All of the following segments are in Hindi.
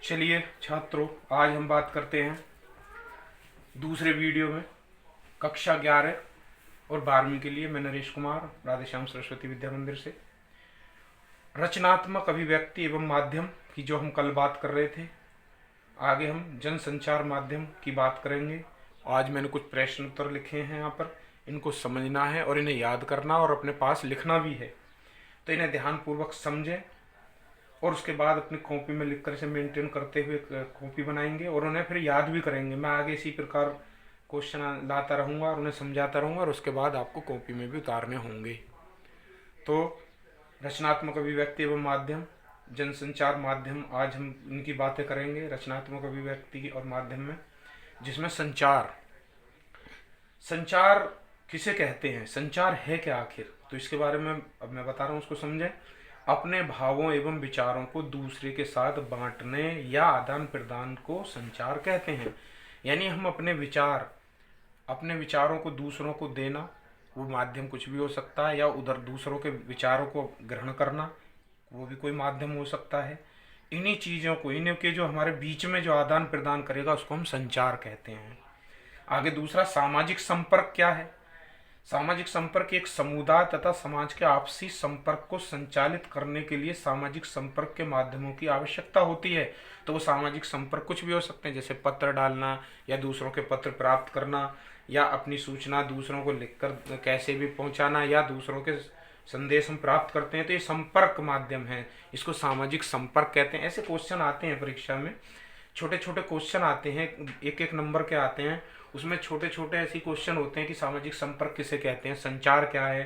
चलिए छात्रों, आज हम बात करते हैं दूसरे वीडियो में कक्षा 11 और 12वीं के लिए। मैं नरेश कुमार, राधेश्याम सरस्वती विद्या मंदिर से। रचनात्मक अभिव्यक्ति एवं माध्यम की जो हम कल बात कर रहे थे, आगे हम जनसंचार माध्यम की बात करेंगे। आज मैंने कुछ प्रश्न उत्तर लिखे हैं यहाँ पर, इनको समझना है और इन्हें याद करना और अपने पास लिखना भी है। तो इन्हें ध्यानपूर्वक समझें और उसके बाद अपनी कॉपी में लिखकर इसे मेंटेन करते हुए कॉपी बनाएंगे और उन्हें फिर याद भी करेंगे। मैं आगे इसी प्रकार क्वेश्चन लाता रहूँगा और उन्हें समझाता रहूँगा और उसके बाद आपको कॉपी में भी उतारने होंगे। तो रचनात्मक अभिव्यक्ति एवं माध्यम, जनसंचार माध्यम, आज हम इनकी बातें करेंगे रचनात्मक अभिव्यक्ति और माध्यम में, जिसमें संचार संचार किसे कहते हैं, संचार है क्या आखिर, तो इसके बारे में अब मैं बता रहा हूँ, उसको समझें। अपने भावों एवं विचारों को दूसरे के साथ बांटने या आदान प्रदान को संचार कहते हैं। यानी हम अपने विचारों को दूसरों को देना, वो माध्यम कुछ भी हो सकता है, या उधर दूसरों के विचारों को ग्रहण करना, वो भी कोई माध्यम हो सकता है। इन्हीं चीज़ों को, इन्हीं के जो हमारे बीच में जो आदान प्रदान करेगा, उसको हम संचार कहते हैं। आगे दूसरा, सामाजिक संपर्क क्या है। सामाजिक संपर्क एक समुदाय तथा समाज के आपसी संपर्क को संचालित करने के लिए सामाजिक संपर्क के माध्यमों की आवश्यकता होती है। तो वो सामाजिक संपर्क कुछ भी हो सकते हैं, जैसे पत्र डालना या दूसरों के पत्र प्राप्त करना, या अपनी सूचना दूसरों को लिखकर कैसे भी पहुंचाना, या दूसरों के संदेश हम प्राप्त करते हैं, तो ये संपर्क माध्यम है, इसको सामाजिक संपर्क कहते हैं। ऐसे क्वेश्चन आते हैं परीक्षा में, छोटे छोटे क्वेश्चन आते हैं, एक एक नंबर के आते हैं, उसमें छोटे छोटे ऐसे क्वेश्चन होते हैं कि सामाजिक संपर्क किसे कहते हैं, संचार क्या है।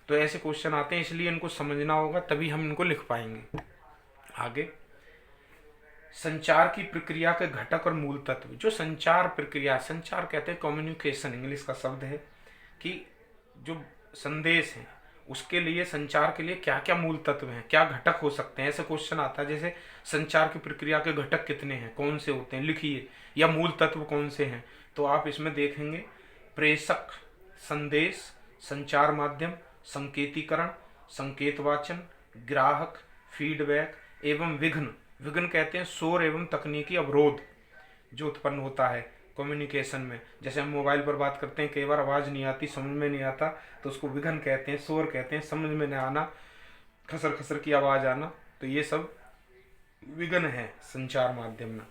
तो ऐसे क्वेश्चन आते हैं, इसलिए इनको समझना होगा, तभी हम इनको लिख पाएंगे। आगे, संचार की प्रक्रिया के घटक और मूल तत्व। जो संचार प्रक्रिया, संचार कहते हैं कम्युनिकेशन, इंग्लिश का शब्द है, कि जो संदेश है उसके लिए, संचार के लिए क्या क्या मूल तत्व हैं, क्या घटक हो सकते हैं। ऐसे क्वेश्चन आता है, जैसे संचार की प्रक्रिया के घटक कितने हैं, कौन से होते हैं, लिखिए, या मूल तत्व कौन से हैं। तो आप इसमें देखेंगे प्रेषक, संदेश, संचार माध्यम, संकेतीकरण, संकेतवाचन, ग्राहक, फीडबैक एवं विघ्न। विघ्न कहते हैं शोर एवं तकनीकी अवरोध जो उत्पन्न होता है कम्युनिकेशन में। जैसे हम मोबाइल पर बात करते हैं, कई बार आवाज़ नहीं आती, समझ में नहीं आता, तो उसको विघ्न कहते हैं, शोर कहते हैं, समझ में नहीं आना, खसर खसर की आवाज़ आना, तो ये सब विघ्न है संचार माध्यम में।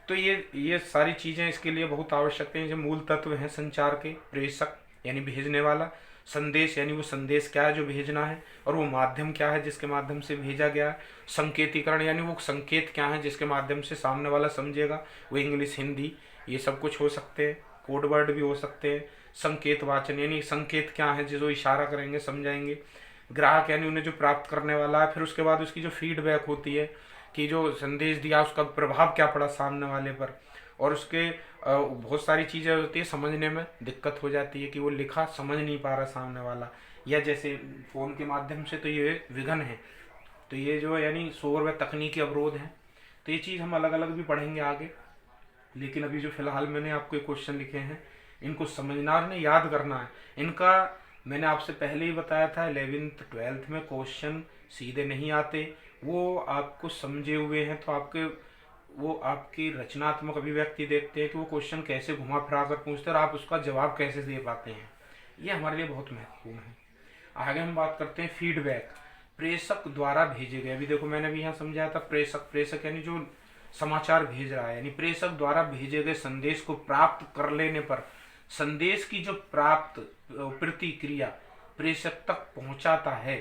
तो ये सारी चीज़ें इसके लिए बहुत आवश्यक हैं। जो मूल तत्व हैं संचार के, प्रेषक यानी भेजने वाला, संदेश यानी वो संदेश क्या है जो भेजना है, और वो माध्यम क्या है जिसके माध्यम से भेजा गया है, संकेतीकरण यानी वो संकेत क्या है जिसके माध्यम से सामने वाला समझेगा, वो इंग्लिश, हिंदी, ये सब कुछ हो सकते हैं, कोड वर्ड भी हो सकते हैं। संकेत वाचन यानी संकेत क्या है जो इशारा करेंगे, समझाएंगे। ग्राहक यानी उन्हें जो प्राप्त करने वाला है, फिर उसके बाद उसकी जो फीडबैक होती है कि जो संदेश दिया उसका प्रभाव क्या पड़ा सामने वाले पर, और उसके बहुत सारी चीज़ें होती है, समझने में दिक्कत हो जाती है कि वो लिखा समझ नहीं पा रहा सामने वाला, या जैसे फ़ोन के माध्यम से, तो ये विघ्न है। तो ये जो यानी शोर व तकनीकी अवरोध हैं। तो ये चीज़ हम अलग अलग भी पढ़ेंगे आगे, लेकिन अभी जो फिलहाल मैंने आपको ये क्वेश्चन लिखे हैं, इनको समझना और इन्हें याद करना है। इनका मैंने आपसे पहले ही बताया था, 11th 12th में क्वेश्चन सीधे नहीं आते, वो आपको समझे हुए हैं, तो वो आपकी रचनात्मक अभिव्यक्ति देखते हैं कि वो क्वेश्चन कैसे घुमा फिरा कर पूछते हैं और आप उसका जवाब कैसे दे पाते हैं। ये हमारे लिए बहुत महत्वपूर्ण है। आगे हम बात करते हैं फीडबैक, प्रेषक द्वारा भेजे गए। अभी देखो मैंने भी यहाँ समझाया था, प्रेषक यानी जो समाचार भेज रहा है, यानी प्रेषक द्वारा भेजे गए संदेश को प्राप्त कर लेने पर संदेश की जो प्राप्त प्रतिक्रिया प्रेषक तक पहुंचाता है,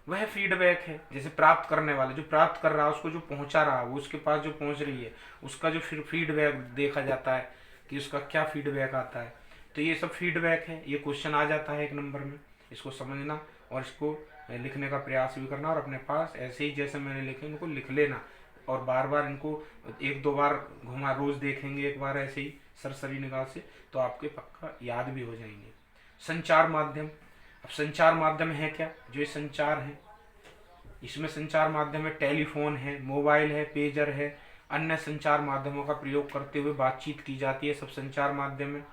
वह फीडबैक है। जैसे प्राप्त करने वाला जो प्राप्त कर रहा है, उसको जो पहुंचा रहा है, वो उसके पास जो पहुंच रही है, उसका जो फिर फीडबैक देखा जाता है कि उसका क्या फीडबैक आता है। तो ये सब फीडबैक है। ये क्वेश्चन आ जाता है एक नंबर में, इसको समझना और इसको लिखने का प्रयास भी करना, और अपने पास ऐसे ही जैसे मैंने लिखे इनको लिख लेना, और बार बार इनको 1-2 बार घुमा, रोज देखेंगे एक बार ऐसे ही सरसरी निगाह से, तो आपके पक्का याद भी हो जाएंगे। संचार माध्यम, अब संचार माध्यम है क्या, जो ये संचार है, इसमें संचार माध्यम है टेलीफोन है, मोबाइल है, पेजर है, अन्य संचार माध्यमों का प्रयोग करते हुए बातचीत की जाती है, सब संचार माध्यम है।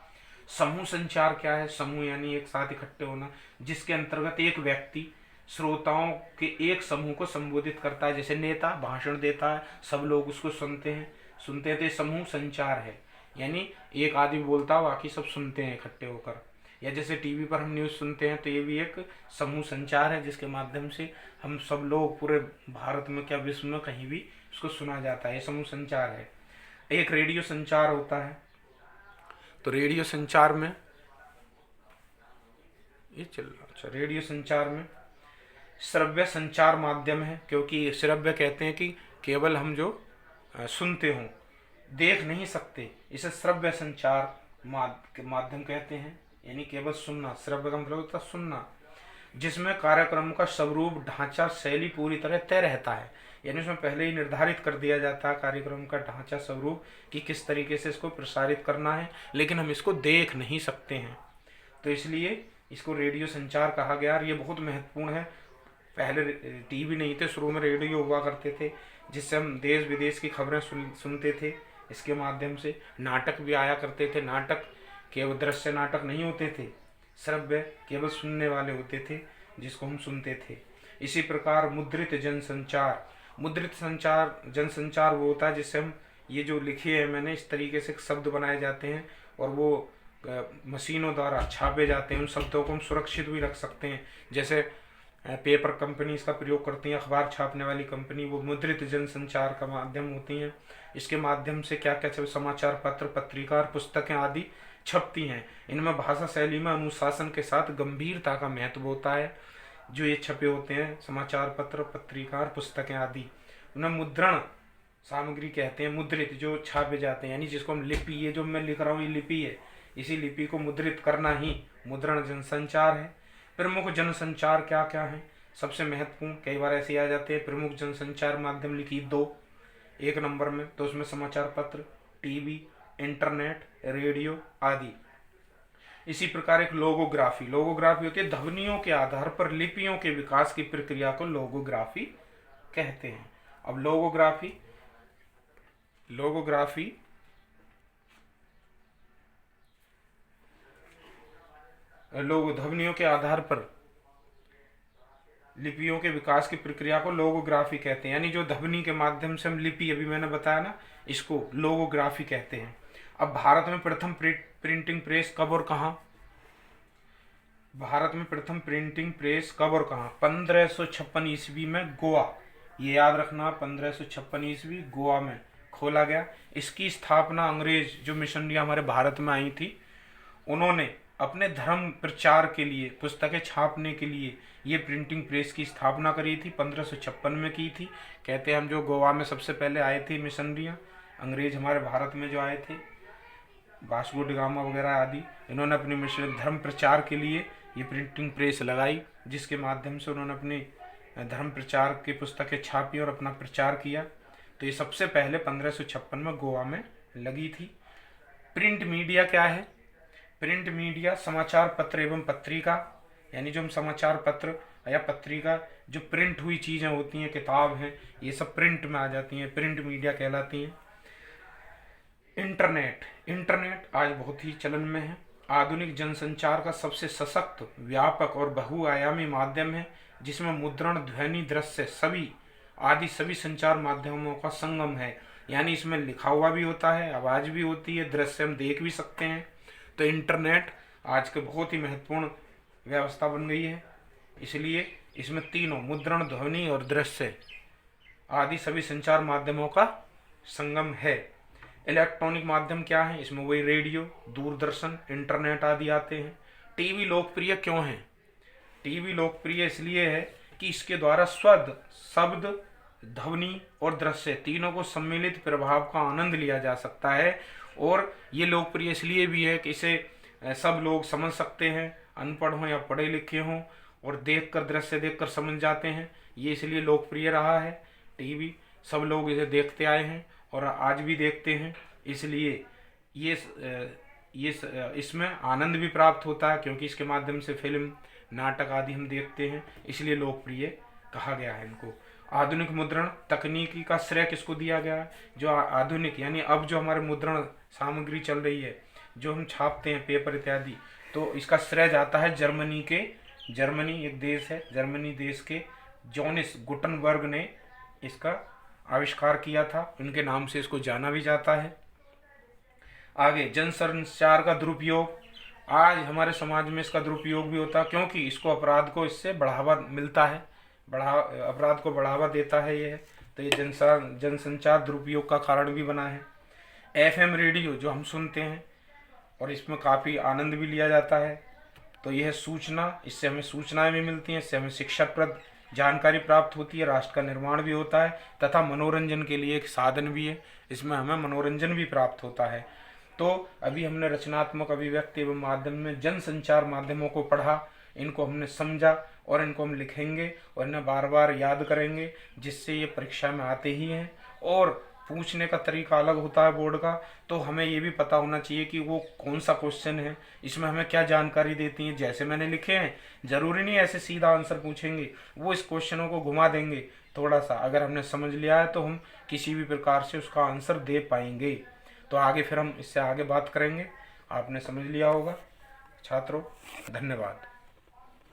समूह संचार क्या है, समूह यानी एक साथ इकट्ठे होना, जिसके अंतर्गत एक व्यक्ति श्रोताओं के एक समूह को संबोधित करता है। जैसे नेता भाषण देता है, सब लोग उसको सुनते हैं तो ये समूह संचार है। यानी एक आदमी बोलता है, बाकी सब सुनते हैं इकट्ठे होकर। या जैसे टीवी पर हम न्यूज़ सुनते हैं, तो ये भी एक समूह संचार है, जिसके माध्यम से हम सब लोग पूरे भारत में क्या विश्व में कहीं भी उसको सुना जाता है। ये समूह संचार है। एक रेडियो संचार होता है। तो रेडियो संचार में ये चल रहा, अच्छा, रेडियो संचार में श्रव्य संचार माध्यम है, क्योंकि श्रव्य कहते हैं कि केवल हम जो सुनते हों, देख नहीं सकते, इसे श्रव्य संचार माध्यम कहते हैं। यानी केवल सुनना, श्रव्य का मतलब होता है सुनना, जिसमें कार्यक्रम का स्वरूप, ढांचा, शैली पूरी तरह तय रहता है। यानी उसमें पहले ही निर्धारित कर दिया जाता है कार्यक्रम का ढांचा, स्वरूप, कि किस तरीके से इसको प्रसारित करना है, लेकिन हम इसको देख नहीं सकते हैं। तो इसलिए इसको रेडियो संचार कहा गया। और ये बहुत महत्वपूर्ण है। पहले टीवी नहीं थे, शुरू में रेडियो हुआ करते थे, जिससे हम देश विदेश की खबरें सुनते थे। इसके माध्यम से नाटक भी आया करते थे। नाटक केवल दृश्य नाटक नहीं होते थे, श्रव्य केवल सुनने वाले होते थे, जिसको हम सुनते थे। इसी प्रकार मुद्रित जनसंचार, मुद्रित संचार जनसंचार वो होता है जिससे हम, ये जो लिखे हैं मैंने, इस तरीके से शब्द बनाए जाते हैं और वो मशीनों द्वारा छापे जाते हैं। उन शब्दों को हम सुरक्षित भी रख सकते हैं। जैसे पेपर कंपनी इसका प्रयोग करती हैं, अखबार छापने वाली कंपनी, वो मुद्रित जनसंचार का माध्यम होती हैं। इसके माध्यम से क्या क्या समाचार पत्र, पत्रिका, पुस्तकें आदि छपती हैं। इनमें भाषा शैली में अनुशासन के साथ गंभीरता का महत्व होता है। जो ये छपे होते हैं समाचार पत्र, पत्रिका, पुस्तकें आदि, उन्हें मुद्रण सामग्री कहते हैं। मुद्रित जो छापे जाते हैं, यानी जिसको हम लिपि, ये जो मैं लिख रहा हूँ ये लिपि है, इसी लिपि को मुद्रित करना ही मुद्रण जनसंचार है। प्रमुख जनसंचार क्या क्या है? सबसे महत्वपूर्ण, कई बार ऐसे आ जाते हैं प्रमुख जनसंचार माध्यम लिखी दो एक नंबर में, तो उसमें समाचार पत्र, टीवी, इंटरनेट, रेडियो आदि। इसी प्रकार एक लोगोग्राफी, लोगोग्राफी होती है ध्वनियों के आधार पर लिपियों के विकास की प्रक्रिया को लोगोग्राफी कहते हैं। अब लोगोग्राफी लोग ध्वनियों के आधार पर लिपियों के विकास की प्रक्रिया को लोगोग्राफी कहते हैं। यानी जो ध्वनि के माध्यम से हम लिपि, अभी मैंने बताया ना, इसको लोगोग्राफी कहते हैं। अब भारत में प्रथम प्रिंटिंग प्रेस कब और कहाँ? भारत में प्रथम प्रिंटिंग प्रेस कब और कहाँ? 1556 ईस्वी में गोवा, ये याद रखना, 1556 ईस्वी गोवा में खोला गया। इसकी स्थापना अंग्रेज जो मिशनरियाँ हमारे भारत में आई थी, उन्होंने अपने धर्म प्रचार के लिए, पुस्तकें छापने के लिए ये प्रिंटिंग प्रेस की स्थापना करी थी। 1556 में की थी। कहते हैं हम जो गोवा में सबसे पहले आए थे मिशनरियाँ, अंग्रेज हमारे भारत में जो आए थे, वास्को डी गामा वगैरह आदि, इन्होंने अपने मिशन धर्म प्रचार के लिए ये प्रिंटिंग प्रेस लगाई, जिसके माध्यम से उन्होंने अपने धर्म प्रचार की पुस्तकें छापी और अपना प्रचार किया। तो ये सबसे पहले 1556 में गोवा में लगी थी। प्रिंट मीडिया क्या है? प्रिंट मीडिया समाचार पत्र एवं पत्रिका, यानी जो हम समाचार पत्र या पत्रिका, जो प्रिंट हुई चीज़ें होती हैं, किताब हैं, ये सब प्रिंट में आ जाती हैं, प्रिंट मीडिया कहलाती हैं। इंटरनेट आज बहुत ही चलन में है। आधुनिक जनसंचार का सबसे सशक्त, व्यापक और बहुआयामी माध्यम है, जिसमें मुद्रण, ध्वनि, दृश्य सभी संचार माध्यमों का संगम है। यानी इसमें लिखा हुआ भी होता है, आवाज़ भी होती है, दृश्य हम देख भी सकते हैं। तो इंटरनेट आज के बहुत ही महत्वपूर्ण व्यवस्था बन गई है। इसलिए इसमें तीनों, मुद्रण, ध्वनि और दृश्य आदि सभी संचार माध्यमों का संगम है। इलेक्ट्रॉनिक माध्यम क्या है? इसमें वही रेडियो, दूरदर्शन, इंटरनेट आदि आते हैं। टीवी लोकप्रिय क्यों है? टीवी लोकप्रिय इसलिए है कि इसके द्वारा शब्द, ध्वनि और दृश्य तीनों को सम्मिलित प्रभाव का आनंद लिया जा सकता है। और ये लोकप्रिय इसलिए भी है कि इसे सब लोग समझ सकते हैं, अनपढ़ हों या पढ़े लिखे हों, और देखकर, दृश्य देखकर समझ जाते हैं। ये इसलिए लोकप्रिय रहा है टीवी, सब लोग इसे देखते आए हैं और आज भी देखते हैं। इसलिए इसमें आनंद भी प्राप्त होता है, क्योंकि इसके माध्यम से फिल्म, नाटक आदि हम देखते हैं, इसलिए लोकप्रिय कहा गया है इनको। आधुनिक मुद्रण तकनीकी का श्रेय किसको दिया गया है? जो आधुनिक, यानी अब जो हमारे मुद्रण सामग्री चल रही है, जो हम छापते हैं पेपर इत्यादि, तो इसका श्रेय जाता है जर्मनी के जर्मनी एक देश है, जर्मनी देश के जोनिस गुटनबर्ग ने इसका आविष्कार किया था, उनके नाम से इसको जाना भी जाता है। आगे जनसंचार का दुरुपयोग, आज हमारे समाज में इसका दुरुपयोग भी होता है, क्योंकि इसको अपराध को इससे बढ़ावा मिलता है, अपराध को बढ़ावा देता है ये, तो ये जनसंचार दुरुपयोग का कारण भी बना है। एफएम रेडियो जो हम सुनते हैं और इसमें काफ़ी आनंद भी लिया जाता है, तो यह सूचना, इससे हमें सूचनाएं भी मिलती हैं, इससे हमें शिक्षाप्रद जानकारी प्राप्त होती है, राष्ट्र का निर्माण भी होता है तथा मनोरंजन के लिए एक साधन भी है, इसमें हमें मनोरंजन भी प्राप्त होता है। तो अभी हमने रचनात्मक अभिव्यक्ति एवं माध्यम में जनसंचार माध्यमों को पढ़ा, इनको हमने समझा और इनको हम लिखेंगे और इन्हें बार बार याद करेंगे, जिससे ये परीक्षा में आते ही हैं। और पूछने का तरीका अलग होता है बोर्ड का, तो हमें ये भी पता होना चाहिए कि वो कौन सा क्वेश्चन है, इसमें हमें क्या जानकारी देती है। जैसे मैंने लिखे हैं, ज़रूरी नहीं ऐसे सीधा आंसर पूछेंगे, वो इस क्वेश्चनों को घुमा देंगे थोड़ा सा, अगर हमने समझ लिया है तो हम किसी भी प्रकार से उसका आंसर दे पाएंगे। तो आगे फिर हम इससे आगे बात करेंगे। आपने समझ लिया होगा छात्रों, धन्यवाद।